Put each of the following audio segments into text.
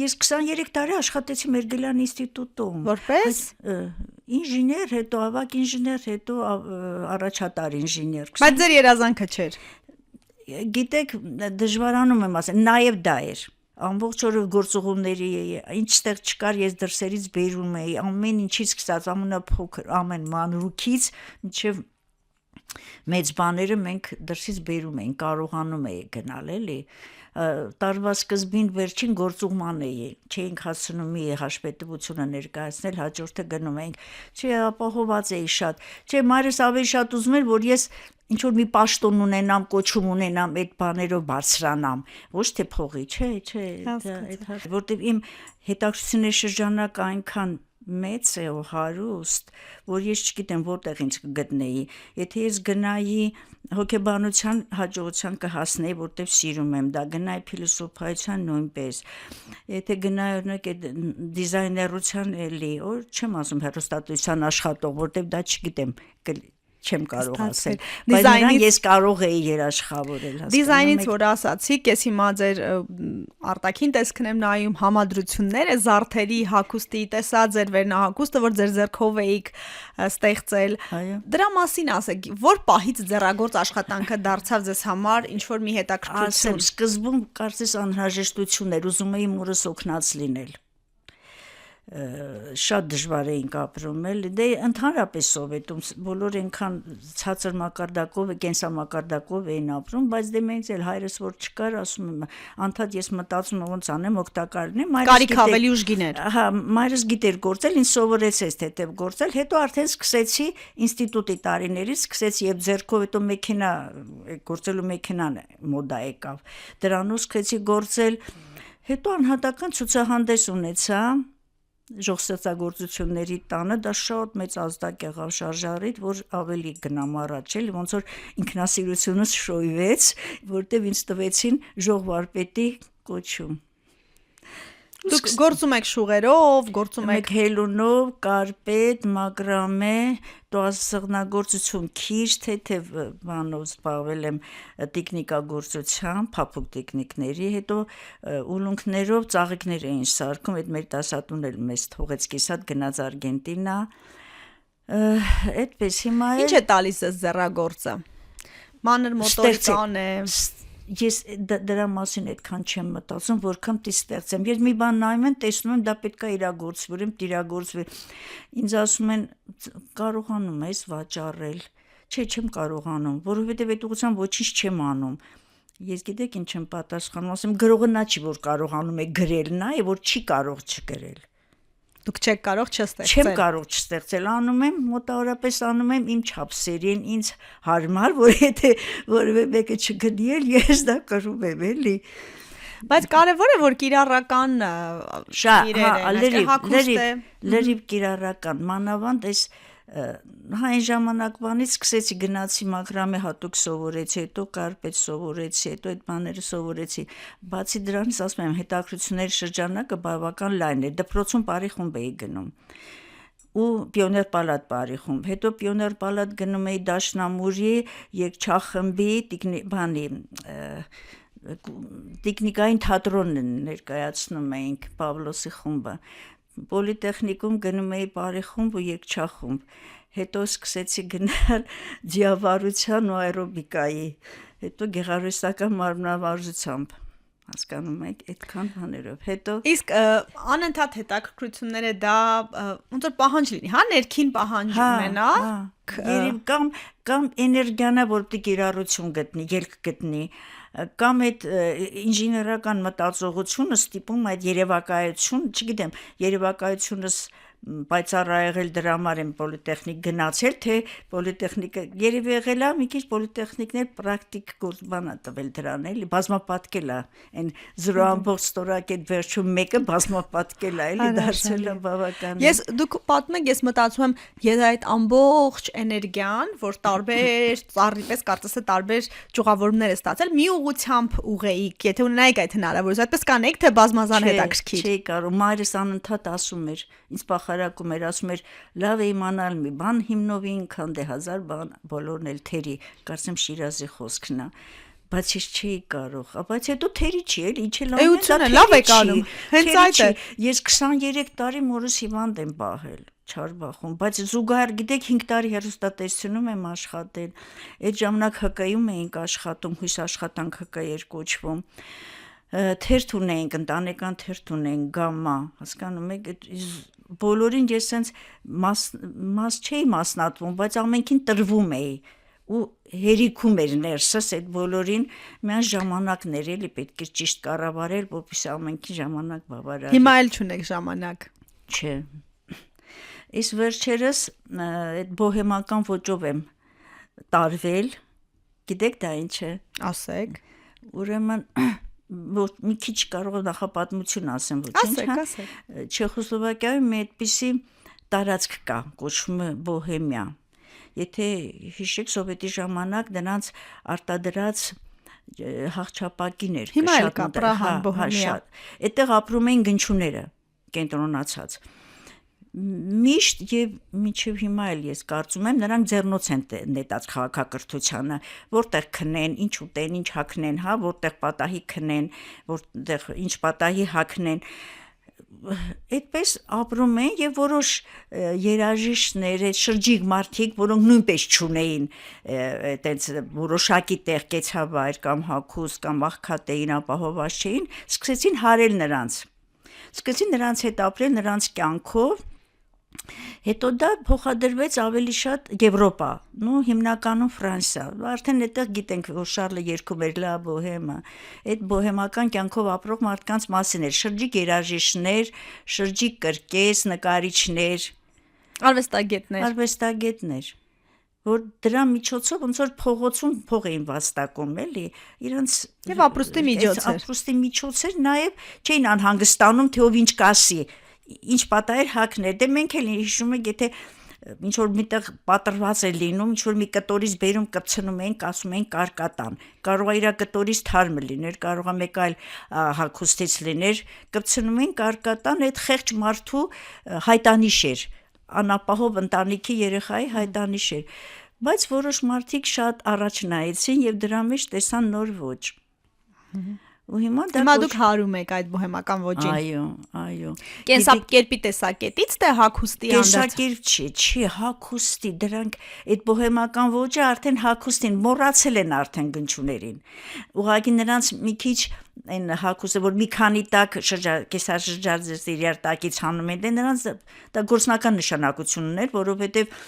Ես 23 տարի աշխատեցի Մերգելյան ինստիտուտում։ Որպես ինժեներ, հետո ավագ ինժեներ, հետո առաջատար ինժեներ։ Բայց ձեր երազանքը չէր։ Գիտեք, դժվարանում եմ ասել, նաև դա էր։ Ամբողջ օրը գործուղումների էի, ինչտեղ չկար, ես դրսերից բերում էի, ամեն ինչից սկսած, ամենափոքր, ամեն մանրուքից, մինչև մեծ բաները մենք դրսից բերում էինք, կարողանում էի գնալ, էլի։ Տարվա սկզբին վերջին գործուղման էի, չէինք հասցնում մի հաշվետվությունը ներկայացնել, հաջորդը գնում էինք, չէ, ապահոված էի շատ, չէ, մայրս ավելի շատ ուզում էր, որ ես ինչ-որ մի պաշտոն ունենամ, կոչում ունենամ, այդ բաներով բարձրանամ, ոչ թե փողի, չէ, որտեվ իմ հետաքրքրությունների շրջանակը այնքան մեծ է ու հարուստ, որ ես չգիտեմ որտեղ ինձ կգտնեի, եթե ես գնայի հոգեբանության հաջողության կհասնեի, որտեվ սիրում եմ դա, գնայի փիլիսոփայության նույնպես, եթե գնայի օրինակ այդ դիզայներության էլի, որ չեմ ասում հեռուստատեսության աշխատող, որտեվ դա չգիտեմ, չեմ կարող ասել, բայց նրան ես կարող էի երաշխավորել, դիզայնից որ ասացիք, ես հիմա ձեր արտաքին տեսքն եմ նայում, համադրությունները, զարդերի հագուստի տեսա ձեր վերնահագուստը, որ ձեր ձեռքով էիք ստեղծել, դրա մասին ասեք, որ պահից ձեռագործ աշխատանքը դարձավ ձեզ համար ինչ-որ մի հետաքրքրություն։ Սկզբում կարծես անհրաժեշտություն էր, ուզում էի մորս օգնած լինել, շատ դժվար էինք ապրում էլ, դե ընդհանրապես Սովետում բոլոր այնքան ցածր մակարդակով, կենսամակարդակով էին ապրում, բայց դե մեզ էլ հայրս որ չկար, ասում եմ, անդադ ես մտածում եմ ոնց անեմ օգտակար լինեմ, կարիք ավելի ուժգին էր։ Հա, մայրս գիտեր գործել, ինձ սովորեցեց թեթև գործել, հետո արդեն սկսեցի ինստիտուտի տարիներից, սկսեցի եւ ձեռքով հետո մեքենա գործելու մեքենան մոդա եկավ, դրանով սկսեցի գործել, հետո անհատական ցուցահանդես ունեցա ժողովրդագործությունների տանը, դա շատ մեծ ազդակ եղավ շարժարիտ, որ ավելի գնամ առաջ, էլի ոնց որ ինքնասիրությունս շոյվեց, որտեվ ինձ տվեցին ժողովարդպետի կոչում։ Դուք գործում եք շուղերով, գործում եք հելունով, կարպետ, մակրամե, տոհասեղնագործություն, քիչ, թեթև բանով զբաղվել եմ տեխնիկագործությամբ, փափուկ տեխնիկների, հետո ուլունքներով ծաղիկներ էին սարքում, այդ մեր դասատուն էլ մեզ թողեց կիսատ գնաց Արգենտինա, այդպես հիմա Ինչ է տալիս այս ձեռագործը։ Մանր մոտորիկան է։ Ես դրա մասին այդքան չեմ մտածում, որքան դի ստեղծեմ։ Ես մի բան նայում եմ, տեսնում եմ, դա պետք է իրագործվի, ուրեմն իրագործվի։ Ինձ ասում են, կարողանում ես վաճառել։ Չէ, չեմ կարողանում, որովհետև այդ ուղղությամբ ոչինչ չեմ անում։ Ես գիտեք ինչ եմ պատասխանում, ասեմ, գրողը նա չի, որ կարողանում է գրել, նա է, որ չի կարող չգրել։ Դուք չեք կարող չստեղծել։ Չեմ կարող չստեղծել, անում եմ, մոտավորապես անում եմ իմ չափսերին, ինձ հարմար, որ եթե որևէ մեկը չգնի էլ, ես դա կրում եմ, էլի։ Բայց կարևոր է, որ կիրառական լրիվ կիրառական, մանավանդ այս այն ժամանակվանից սկսեցի գնացի մակրամե հատուկ սովորեցի, հետո կարպետ սովորեցի, հետո այդ բաները սովորեցի, բացի դրանից ասում եմ հետաքրքրությունների շրջանակը բավական լայն էր, դպրոցում բարի խումբ էի գնում ու Պիոներ պալատ բարի խումբ, հետո Պիոներ պալատ գնում էի Դաշնամուրի երգչախմբի տեխնիկային թատրոնն ներկայացնում էինք Պավլոսի խումբը, Պոլիտեխնիկում գնում էի բարի խումբ ու երգչախումբ, հետո սկսեցի գնալ ձիավարության ու աերոբիկայի, հետո գեղարվեստական մարմնավարժությամբ, հասկանում եք, այդքան բաներով, հետո Իսկ անընդհատ հետաքրքրությունները դա ոնց որ պահանջ լինի, հա, ներքին պահանջ ունենա, կամ էներգիանա, որ պիտի կիրառություն գտնի, ելք գտնի, կամ այդ ինժեներական մտածողությունը ստիպում այդ երևակայություն, չգիտեմ, երևակայությունս պայծառ եղել դրա համար եմ պոլիտեխնիկ գնացել, թե պոլիտեխնիկը երևի եղել է, մի քիչ պոլիտեխնիկներ պրակտիկ գործբանա տվել դրան, էլի, բազմապատկել է, այն 0.1 ստորակ այդ վերջում մեկը բազմապատկել է, էլի, դարձել է բավական։ Դուք պատմում եք, ես մտածում եմ, եթե այդ ամբողջ էներգիան, որ տարբեր ծառի պես կարծես է տարբեր ճյուղավորումներ է ստացել, մի ուղղությամբ ուղեիք, եթե ունենայիք այդ հնարավորությունը, այդպես կանեիք, թե բազմազան հետաքրքիր։ Չէի կարող, մայրս անընդհատ ասում էր, ինձ խարակում էր, ասում էր, լավ է իմանալ մի բան հիմնովի ինքան դե հազար բան, բոլորն էլ թերի, կարծեմ Շիրազի խոսքն է, բայց ես չի կարող, բայց հետո թերի չի էլի, ինչ էլ Էությունը լավ է կանում, հենց այդ է։ Ես 23 տարի մորս հիվանդ եմ պահել, չար բախում, բայց զուգահեռ գիտեք 5 տարի հեռուստատեսությունում եմ աշխատել, այդ ժամանակ ՀԿ-ում էինք աշխատում, հույս աշխատանք ՀԿ էր կոչվում, թերթ ունեինք, ընտանեկան թերթ ունեինք, գամմա, հասկանում եք, բոլորին ես սենց մաս չէի մասնատվում, բայց ամենքին տրվում էի ու հերիքում էր ներսս այդ բոլորին միան ժամանակներ էլի պետք է ճիշտ կառավարել, որպեսզի ամենքին ժամանակ բավարարի։ Հիմա էլ չունեք ժամանակ։ Չէ։ Իսկ վերջերս այդ բոհեմական ոճով եմ տարվել, գիտեք դա ինչ է։ Ասեք։ Ուրեմն մի քիչ կարող եմ նախապատմություն ասեմ, ոչինչ, Ասեք։ Չեխոսլովակիայում մի այդպիսի տարածք կա, կոչվում է Բոհեմիա։ Եթե հիշեք սովետի ժամանակ նրանց արտադրած հաղթապակին էր։ Հիմա էլ կա Պրահան, Բոհեմիա։ Այդտեղ ապրում էին գնչուները, կենտրոնացած։ Միշտ եւ մինչեւ հիմա էլ ես կարծում եմ նրանք ձեռնոց են նետած քաղաքակրթությանը, որտեղ քնեն, ինչ ուտեն, ինչ հագնեն, հա, որտեղ պատահի քնեն, որտեղ ինչ պատահի հագնեն։ Այդպես ապրում են եւ որոշ երաժիշտներ, այդ շրջիկ մարդիկ, որոնք նույնպես չունեին այտենց որոշակի տեղ կեցավայր կամ հագուստ կամ աղքատեին ապահովված չէին, սկսեցին հարել նրանց։ Սկսեցին նրանց հետ ապրել նրանց կյանքով։ Հետո դա փոխադրվեց ավելի շատ Եվրոպա, հիմնականում Ֆրանսիա։ Արդեն այդտեղ գիտենք, որ Շարլը երգում էր Լա Բոհեմը, այդ բոհեմական կյանքով ապրող մարդկանց մասին էր, շրջիկ երաժիշտներ, շրջիկ կրկես, նկարիչներ, արվեստագետներ, որ դրա միջոցով ոնց որ փողոցում փող էին վաստակում, էլի, իրանց եւ ապրուստի միջոց էր։ Ապրուստի միջոց էր, նաեւ չէին անհանգստանում, թե ով ինչ կասի, ինչ պատահեր հակներ։ Դե մենք էլ հիշում ենք, եթե ինչ որ միտեղ պատրված է լինում, ինչ որ մի կտորից բերում կպցնում ենք, ասում են կարկատան։ Կարող է իր կտորից թարմը լիներ, կարող է մեկ այլ հագուստից լիներ, կպցնում են կարկատան, այդ խեղճ մարդու հայտանիշ էր, անապահով ընտանիքի երեխայի հայտանիշ էր։ Բայց որոշ մարդիկ շատ առաջ նայեցին եւ դրա մեջ տեսան նոր ոճ։ Ու հիմա դուք հարում եք այդ բոհեմական ոճին։ Այո։ Կենսակերպի տեսակետից թե հագուստի հանդերձ։ Կենսակերպ չի, հագուստի, դրանք այդ բոհեմական ոճը արդեն հագուստին մոռացել են արդեն գնչուներին։ Ուղղակի նրանց մի քիչ այն հագուստը, որ մի քանի տակ կեսաշրջարձ իրար տակից հանում են, դե նրանց դա գործնական նշանակություն ուներ, որովհետև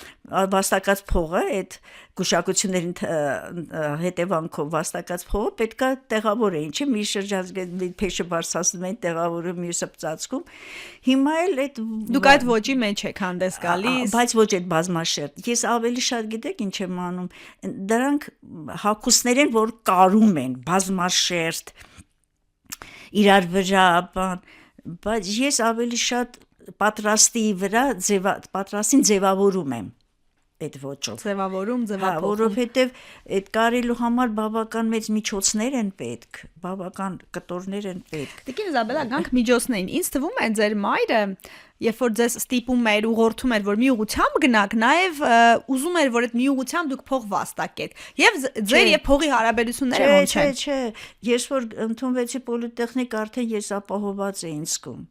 վաստակած փողը, այդ գուշակություններին հետևանքով վաստակած փողը պետքա տեղավորեին, չէ՞, մի շրջարձ փեշը բարձրացնում են, տեղավորում, մյուսը ծածկում։ Հիմա էլ այդ դուք այդ ոճի մեջ եք հանդես գալիս, բայց ոչ այդ բազմաշերտ։ Ես ավելի շատ գիտեք ինչ եմ անում, դրանք հագուստներ են, որ կարում են, բազմաշերտ իրար վրա, բայց ես ավելի շատ պատրաստի վրա պատրաստին ձևավորում եմ այդ ոճով։ Ձևավորում, ձևափոխում։ Որովհետև այդ կարելու համար բավական մեծ միջոցներ են պետք, բավական կտորներ են պետք։ Տիկին Իզաբելա, գանք միջոցներին։ Ինձ թվում է ձեր մայրը, երբ որ ձեզ ստիպում էր, ուղղորդում էր, որ մի ուղությամբ գնաք, նաև ուզում էր, որ այդ մի ուղությամբ դուք փող վաստակեք։ Եվ ձեր եւ փողի հարաբերությունները ոնց են։ Չէ, ես որ ընդունվեցի պոլիտեխնիկ, արդեն ես ապահոված էի ինձ կում։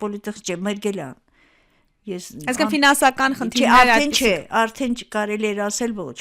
Պոլիտեխնիկ չէ, Մերգելյան։ Այսինքն ֆինանսական խնդիրներ արդեն կարելի էր ասել ոչ,